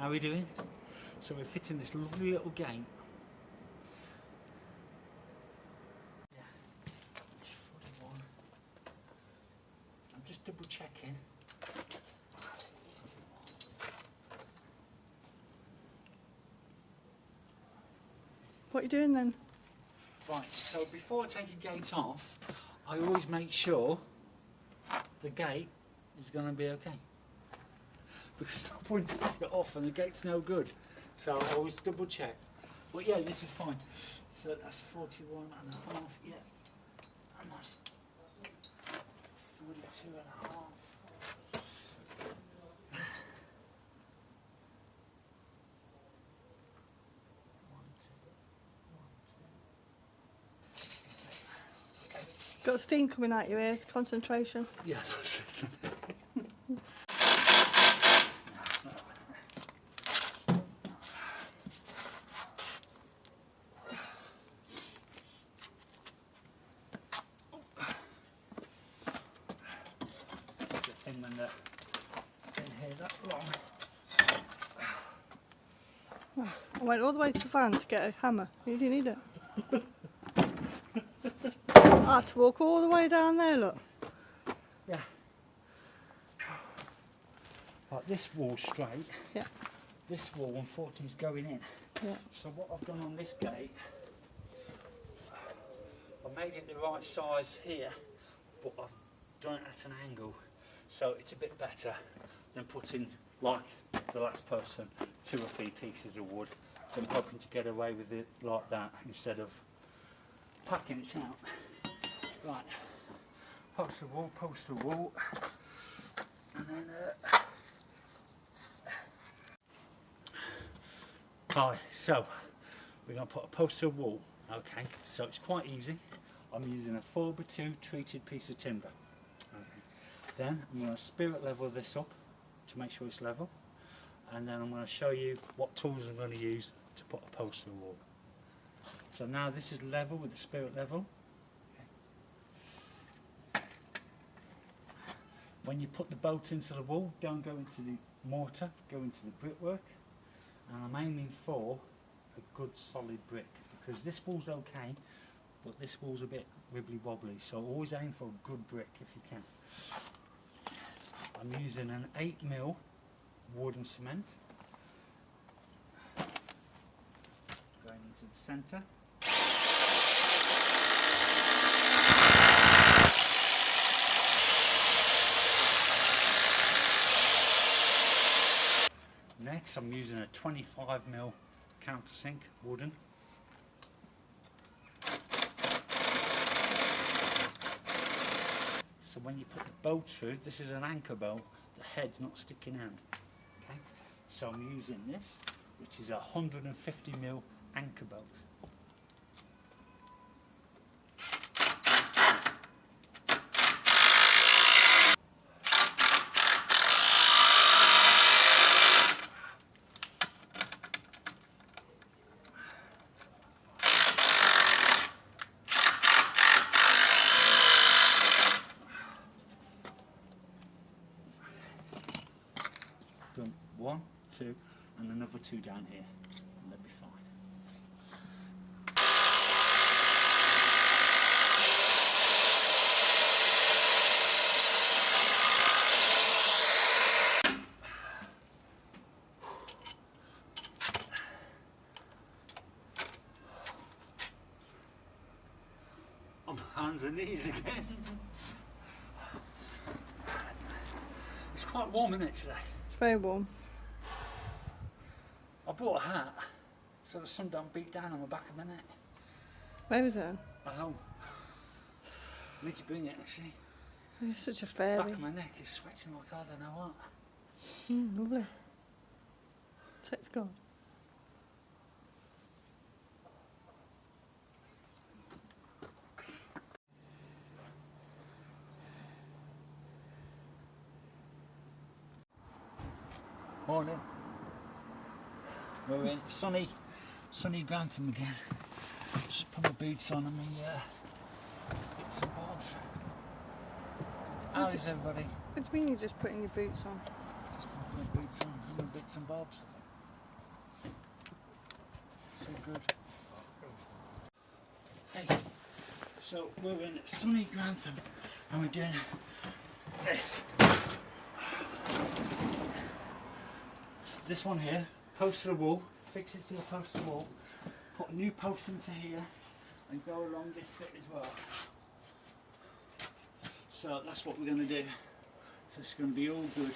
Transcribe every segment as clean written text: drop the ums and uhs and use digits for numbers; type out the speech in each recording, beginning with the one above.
How are we doing? So we're fitting this lovely little gate. Yeah, it's 41. I'm just double checking. What are you doing then? Right, so before I take a gate off, I always make sure the gate is going to be okay. Because no point taking it off and the gate's no good. So I always double check. But yeah, this is fine. So that's 41 and a half, yeah. And that's 42 and a half. Got steam coming out your ears, concentration. Yeah, that's it. When they're in here that long. I went all the way to the van to get a hammer. You didn't need it. I had to walk all the way down there, look. Yeah. Like this wall's straight. Yeah. This wall, unfortunately, is going in. Yeah. So what I've done on this gate, I've made it the right size here, but I've done it at an angle. So it's a bit better than putting, like the last person, 2 or 3 pieces of wood. So I'm hoping to get away with it like that instead of packing it out. Right, post to wall, and then right, so we're going to put a post to wall. Okay, so it's quite easy. I'm using a 4x2 treated piece of timber. Then I'm going to spirit level this up to make sure it's level, and then I'm going to show you what tools I'm going to use to put a post to the wall. So now this is level with the spirit level. Okay. When you put the bolt into the wall, don't go into the mortar, go into the brickwork, and I'm aiming for a good solid brick, because this wall's okay, but this wall's a bit wibbly wobbly, so always aim for a good brick if you can. I'm using an 8mm wood and cement, going into the centre. Next I'm using a 25mm countersink wooden. So when you put the bolt through, this is an anchor bolt, the head's not sticking out. Okay? So I'm using this, which is a 150mm anchor bolt. Done 1, 2, and another 2 down here, and they'll be fine. On hands and knees again. It's quite warm, isn't it, today? It's very warm. I bought a hat so the sun don't beat down on the back of my neck. Where was it? At home. I need to bring it actually. You're such a The fairy. back of my neck is sweating like I don't know what. Lovely. So it's gone. Morning. We're in sunny Grantham again. Just put my boots on and my bits and bobs. How is everybody? What do you mean you're just putting your boots on? Just put my boots on and my bits and bobs. all good. Hey, so we're in sunny Grantham and we're doing this. This one here, post to the wall, fix it to the post to the wall, put a new post into here and go along this bit as well. So that's what we're going to do. So it's going to be all good.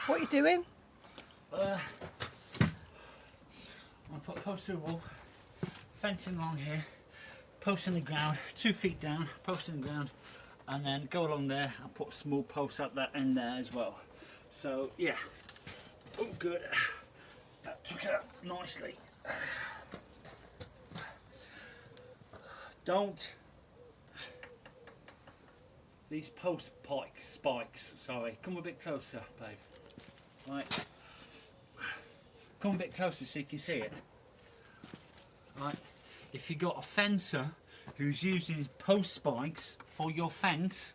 What are you doing? I'm going to put a post to the wall, fencing along here, post in the ground, 2 feet down, post in the ground, and then go along there and put a small post at that end there as well. So yeah, all good. That took it up nicely. Don't, these post spikes, sorry, come a bit closer, babe. Right, come a bit closer so you can see it. Right, if you got a fencer who's using post spikes for your fence,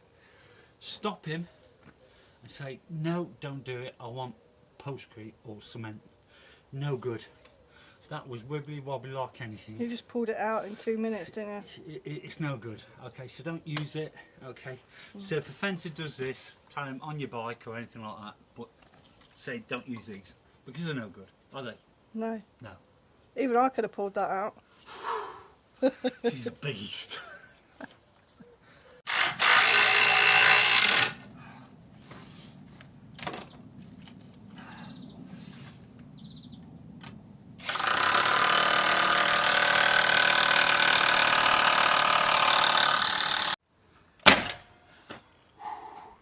stop him and say, no, don't do it, I want postcrete or cement. No good. That was wibbly wobbly like anything. You just pulled it out in 2 minutes, didn't you? It's no good. Okay, so don't use it. Okay, so if a fencer does this, tell him on your bike or anything like that, but say don't use these because they're no good, are they? No. No. Even I could have pulled that out. She's a beast.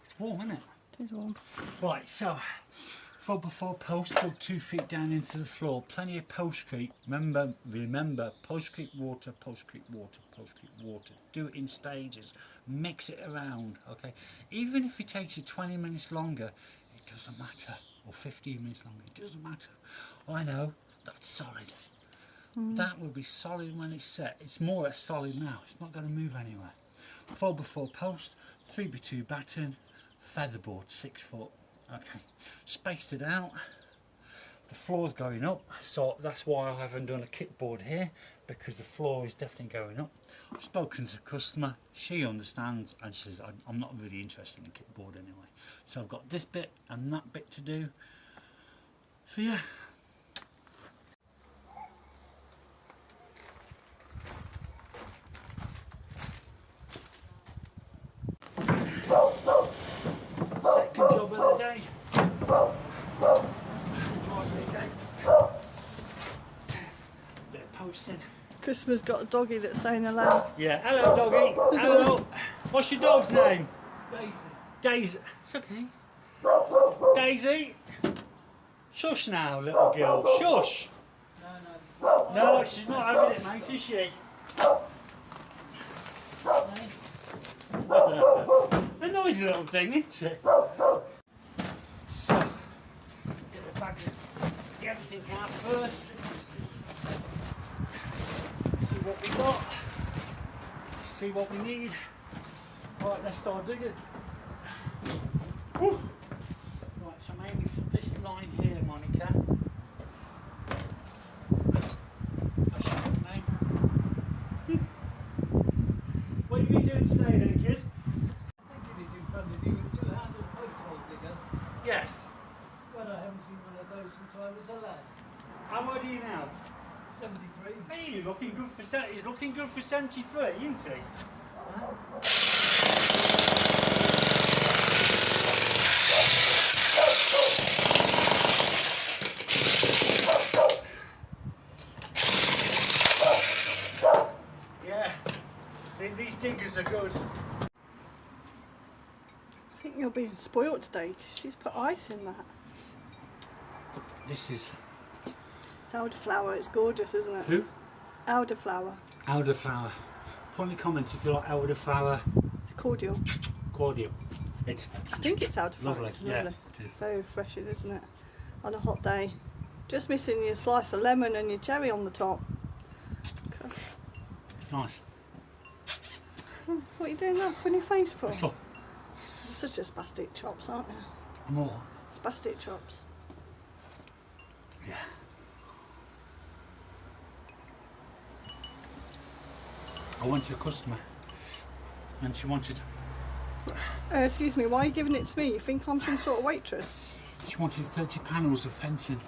It's warm, isn't it? It is warm. Right, so 4x4 post dug 2 feet down into the floor, plenty of postcrete. Remember, postcrete water, postcrete water, postcrete water. Do it in stages, mix it around, okay? Even if it takes you 20 minutes longer, it doesn't matter, or 15 minutes longer, it doesn't matter. I know, that's solid. That will be solid when it's set. It's more or less solid now, it's not going to move anywhere. 4x4 post, 3x2 batten, featherboard, 6 foot. Okay, spaced it out. The floor's going up, so that's why I haven't done a kit board here, because the floor is definitely going up. I've spoken to the customer, she understands, and she says I'm not really interested in a kit board anyway. So I've got this bit and that bit to do. So yeah. Second job of the day. Bit of posting. Customer's got a doggy that's saying hello. Yeah, hello doggy. Hello. What's your dog's name? Daisy. Daisy. It's okay. Daisy. Shush now, little girl. Shush. No. No, she's not having it, mate, is she? A noisy little thing, isn't she? So, get the bag of everything out first. See what we got. See what we need. Right, let's start digging. Woo. Right, so I'm aiming for this line here, Monica. That's your good name. What have you been doing today then, kid? I think it is in front of you, a two-handled pothole digger, Yes. but I haven't seen one of those since I was a lad. How old are you now? 73. Hey, you're looking good for he's looking good for 73, isn't he? diggers are good. I think you're being spoilt today because she's put ice in that. This is... It's elderflower, it's gorgeous, isn't it? Who? Elderflower. Elderflower. Put in the comments if you like elderflower. It's cordial. Cordial. It's I think it's elderflower. lovely. It's Yeah, lovely. it is. Very refreshing, isn't it? On a hot day. Just missing your slice of lemon and your cherry on the top. God. It's nice. What are you doing that funny face for? So, You're such a spastic chops, aren't you? more. Spastic chops. Yeah. I went to a customer and she wanted Excuse me, why are you giving it to me? You think I'm some sort of waitress? 30 panels of fencing.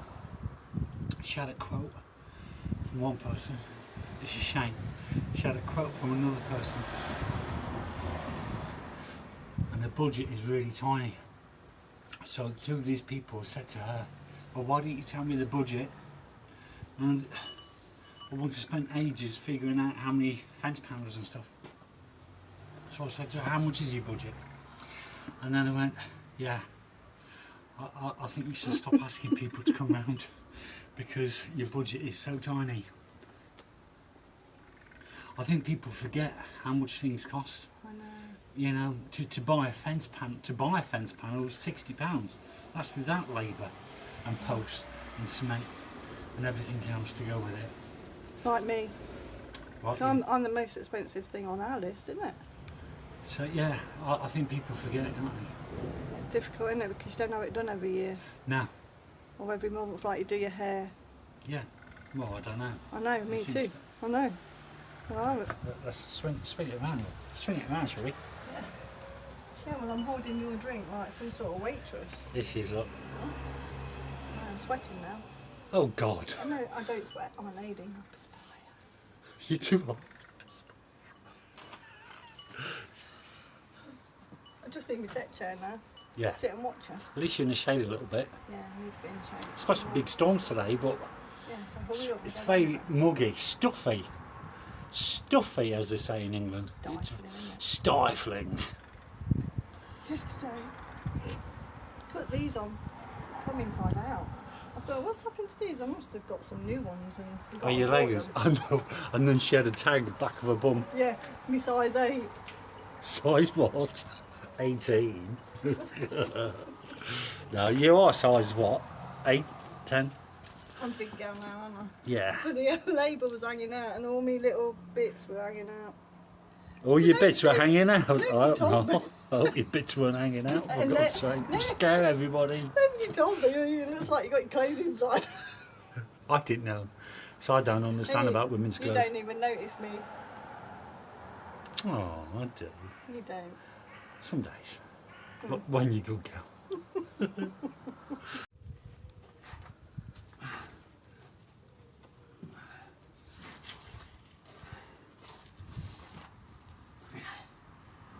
She had a quote from one person. It's a shame. She had a quote from another person. And the budget is really tiny. So two of these people said to her, well, why didn't you tell me the budget? And I want to spend ages figuring out how many fence panels and stuff. So I said to her, how much is your budget? And then I went, yeah, I think you should stop asking people to come round because your budget is so tiny. I think people forget how much things cost. I know. You know, to buy a fence panel, is £60. That's without labour and post and cement and everything else to go with it. Like me. Right, So I'm the most expensive thing on our list, isn't it? so yeah, I think people forget it, don't they? It's difficult, isn't it? Because you don't have it done every year No. or every month like you do your hair. Yeah. Well, I don't know. I know, me It too. seems- I know. Well, Let's swing it around. Swing it around, shall we? yeah, well, I'm holding your drink like some sort of waitress. This is, look. I'm sweating now. Oh God. I know, I don't sweat. I'm a lady. I perspire. You too hot. I just need my deck chair now. Yeah. Sit and watch her. At least you're in the shade a little bit. Yeah, I need to be in the shade. It's supposed to be big storms today, but Yeah, so hurry up. it's don't very worry. muggy, stuffy. Stuffy, as they say in England. It's Stifling, isn't it? stifling. Yesterday, put these on, put them inside out. I thought, what's happened to these? I must have got some new ones and forgot. Are your I bought leggings? them. I know. And then she had a tag back of her bum. Yeah, me size 8. Size what? 18. No, you are size what? 8, 10? I'm a big girl now, aren't I? Yeah. But the label was hanging out and all my little bits were hanging out. All your Nobody- bits were hanging out. I hope told me. not. I hope your bits weren't hanging out, for And God's they- sake. no. Scare everybody. Nobody told me. It looks like you got your clothes inside. I didn't know. So I don't understand You- about women's You clothes. don't even notice me. Oh, I do. You don't. Some days. But when you good girl.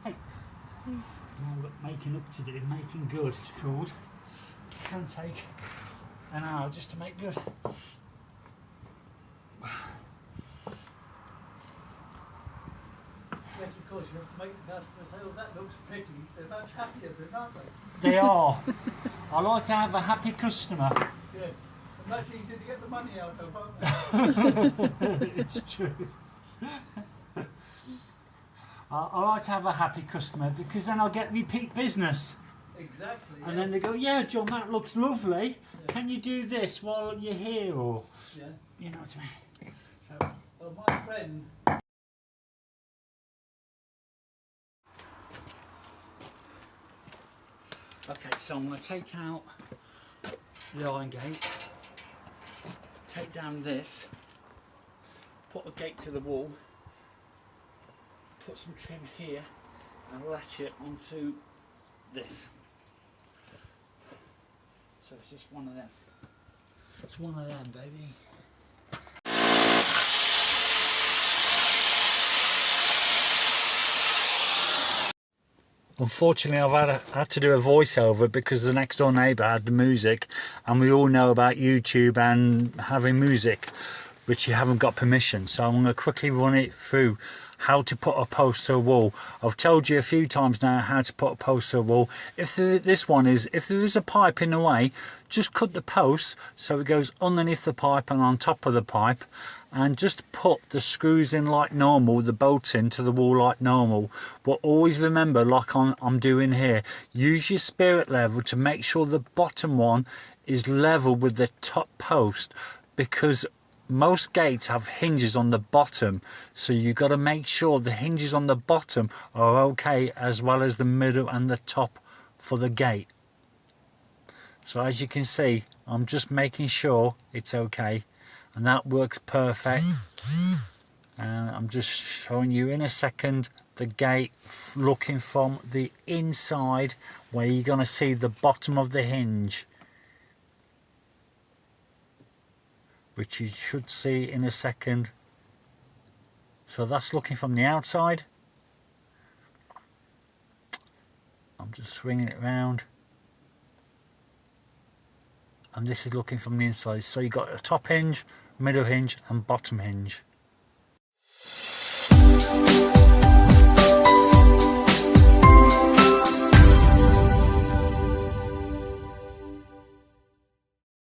Hey. Now look, making up to do, making good it's called. It can take an hour just to make good. Yes, of course, you have to make the customer say, oh, that looks pretty. They're much happier than, aren't they? They are. I like to have a happy customer. Yes. And much easier to get the money out of, aren't they? It's true. I like to have a happy customer because then I'll get repeat business. Exactly. And then they go, yeah, John, that looks lovely. Can you do this while you're here? Or, Yeah. you know what I mean? So, Well, my friend, okay, so I'm going to take out the iron gate, take down this, put a gate to the wall, put some trim here and latch it onto this. So it's just one of them. It's one of them, baby. Unfortunately, I've had to do a voiceover because the next door neighbour had the music, and we all know about YouTube and having music. which you haven't got permission. So I'm going to quickly run it through how to put a post to a wall. I've told you a few times now how to put a post to a wall. If there is a pipe in the way, just cut the post so it goes underneath the pipe and on top of the pipe, and just put the screws in like normal, the bolts into the wall like normal. But always remember, like I'm doing here, use your spirit level to make sure the bottom one is level with the top post, because most gates have hinges on the bottom, so you got to make sure the hinges on the bottom are okay, as well as the middle and the top for the gate. So as you can see, I'm just making sure it's okay, and that works perfect. And I'm just showing you in a second the gate looking from the inside, where you're going to see the bottom of the hinge, which you should see in a second. So that's looking from the outside. I'm just swinging it round, and this is looking from the inside. So you've got a top hinge, middle hinge and bottom hinge.